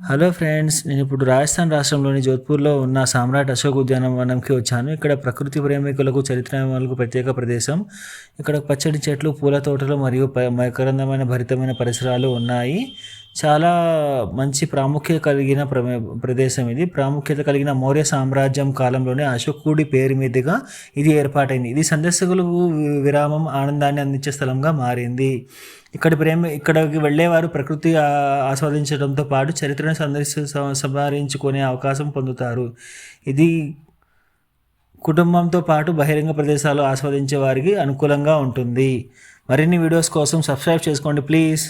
Hello friends, నేను ఇప్పుడు రాజస్థాన్ రాష్ట్రంలోని జోధ్పూర్లో ఉన్న సామ్రాట్ అశోక్ ఉద్యానవనంకి వచ్చాను. ఇక్కడ ప్రకృతి ప్రేమికులకు, చరిత్రలకు ప్రత్యేక ప్రదేశం. ఇక్కడ పచ్చడి చెట్లు, పూల తోటలు మరియు మకరందమైన భరితమైన పరిసరాలు ఉన్నాయి. చాలా మంచి ప్రాముఖ్యత కలిగిన ప్రదేశం ఇది. ప్రాముఖ్యత కలిగిన మౌర్య సామ్రాజ్యం కాలంలోనే అశోకుడి పేరు మీదుగా ఇది ఏర్పాటైంది. ఇది సందర్శకులకు విరామం, ఆనందాన్ని అందించే స్థలంగా మారింది. ఇక్కడికి వెళ్ళేవారు ప్రకృతి ఆస్వాదించడంతో పాటు చరిత్రను సంభారించుకునే అవకాశం పొందుతారు. ఇది కుటుంబంతో పాటు బహిరంగ ప్రదేశాలు ఆస్వాదించే వారికి అనుకూలంగా ఉంటుంది. మరిన్ని వీడియోస్ కోసం సబ్స్క్రైబ్ చేసుకోండి ప్లీజ్.